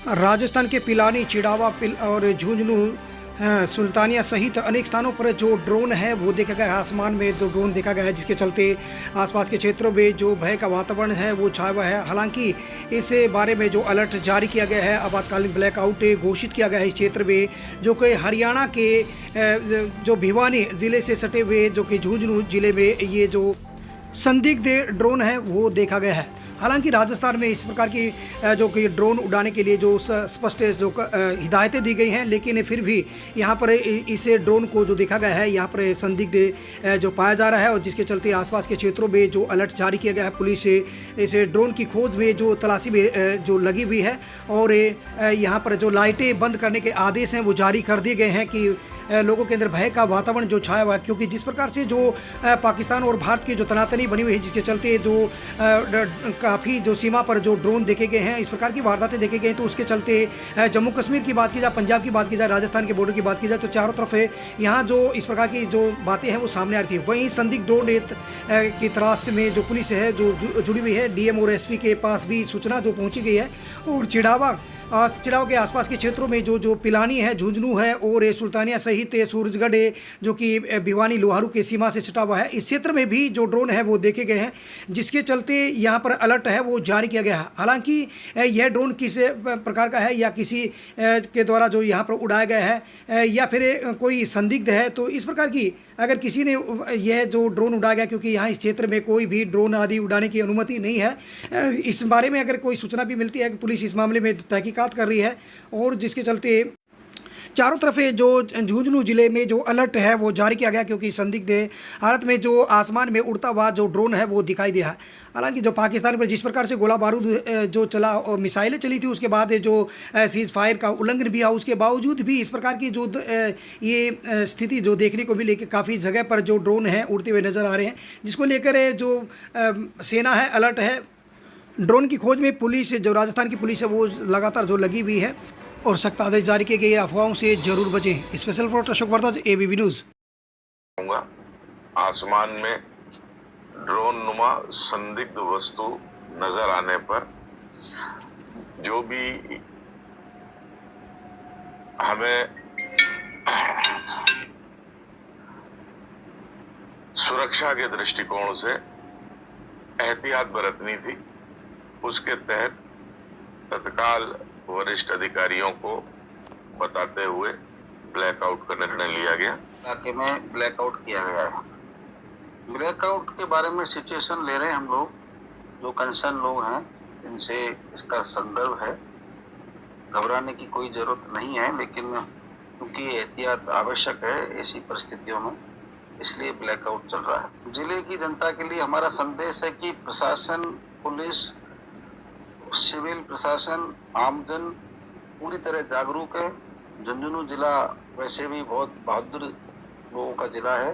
राजस्थान के पिलानी, चिड़ावा और झुंझुनू, सुल्तानिया सहित अनेक स्थानों पर जो ड्रोन है वो देखा गया है। आसमान में जो ड्रोन देखा गया है, जिसके चलते आसपास के क्षेत्रों में जो भय का वातावरण है वो छाया हुआ है। हालांकि इस बारे में जो अलर्ट जारी किया गया है, आपातकालीन ब्लैकआउट घोषित किया गया है इस क्षेत्र में, जो कि हरियाणा के जो भिवानी ज़िले से सटे हुए जो कि झुंझुनू ज़िले में ये जो संदिग्ध ड्रोन है वो देखा गया है। हालांकि राजस्थान में इस प्रकार की जो कि ड्रोन उड़ाने के लिए जो स्पष्ट जो हिदायतें दी गई हैं, लेकिन फिर भी यहाँ पर इस ड्रोन को जो देखा गया है, यहाँ पर संदिग्ध जो पाया जा रहा है और जिसके चलते आसपास के क्षेत्रों में जो अलर्ट जारी किया गया है। पुलिस इस ड्रोन की खोज में जो तलाशी में जो लगी हुई है और यहाँ पर जो लाइटें बंद करने के आदेश हैं वो जारी कर दिए गए हैं कि लोगों के अंदर भय का वातावरण जो छाया हुआ है। क्योंकि जिस प्रकार से जो पाकिस्तान और भारत की जो तनातनी बनी हुई है, जिसके चलते जो काफ़ी जो सीमा पर जो ड्रोन देखे गए हैं, इस प्रकार की वारदातें देखे गए हैं, तो उसके चलते जम्मू कश्मीर की बात की जाए, पंजाब की बात की जाए, राजस्थान के बॉर्डर की बात की जाए, तो चारों तरफ यहाँ जो इस प्रकार की जो बातें हैं वो सामने आ रही थी। वहीं संदिग्ध ड्रोन की तलाश में जो पुलिस है जो जुड़ी हुई है, डीएम और एसपी के पास भी सूचना जो पहुँची गई है। और चिड़ावा के आसपास के क्षेत्रों में जो पिलानी है, झुंझुनू है और सुल्तानिया सहित सूरजगढ़ है, जो कि भिवानी लोहारू के सीमा से सटा हुआ है, इस क्षेत्र में भी जो ड्रोन है वो देखे गए हैं, जिसके चलते यहाँ पर अलर्ट है वो जारी किया गया है। हालांकि यह ड्रोन किस प्रकार का है या किसी के द्वारा जो यहाँ पर उड़ाया गया है या फिर कोई संदिग्ध है, तो इस प्रकार की अगर किसी ने यह जो ड्रोन उड़ाया गया, क्योंकि यहाँ इस क्षेत्र में कोई भी ड्रोन आदि उड़ाने की अनुमति नहीं है, इस बारे में अगर कोई सूचना भी मिलती है कि पुलिस इस मामले में तहकीकात कर रही है और जिसके चलते चारों तरफ जो झुंझुनू जिले में जो अलर्ट है वो जारी किया गया, क्योंकि संदिग्ध हालत में जो आसमान में उड़ता हुआ जो ड्रोन है वो दिखाई दिया है। हालांकि जो पाकिस्तान पर जिस प्रकार से गोला बारूद जो चला और मिसाइलें चली थी, उसके बाद जो सीज़ फायर का उल्लंघन भी हुआ, उसके बावजूद भी इस प्रकार की जो ये स्थिति जो देखने को मिली कि काफ़ी जगह पर जो ड्रोन हैं उड़ते हुए नज़र आ रहे हैं, जिसको लेकर जो सेना है अलर्ट है। ड्रोन की खोज में पुलिस, जो राजस्थान की पुलिस है वो लगातार जो लगी हुई है और सख्त आदेश जारी किए गए। अफवाहों से जरूर बचें। Special reporter Ashok Wardha, ABP news. आसमान में ड्रोन नुमा संदिग्ध वस्तु नजर आने पर जो भी हमें सुरक्षा के दृष्टिकोण से एहतियात बरतनी थी, उसके तहत तत्काल वरिष्ठ अधिकारियों को बताते हुए ब्लैकआउट का निर्णय लिया गया। इलाके में ब्लैकआउट किया गया है। ब्लैकआउट के बारे में सिचुएशन ले रहे हैं हम लोग, जो कंसर्न लोग हैं इनसे इसका संदर्भ है। घबराने की कोई ज़रूरत नहीं है, लेकिन क्योंकि एहतियात आवश्यक है ऐसी परिस्थितियों में, इसलिए ब्लैकआउट चल रहा है। जिले की जनता के लिए हमारा संदेश है कि प्रशासन, पुलिस, सिविल प्रशासन, आमजन पूरी तरह जागरूक है। झुंझुनू जिला वैसे भी बहुत बहादुर लोगों का जिला है।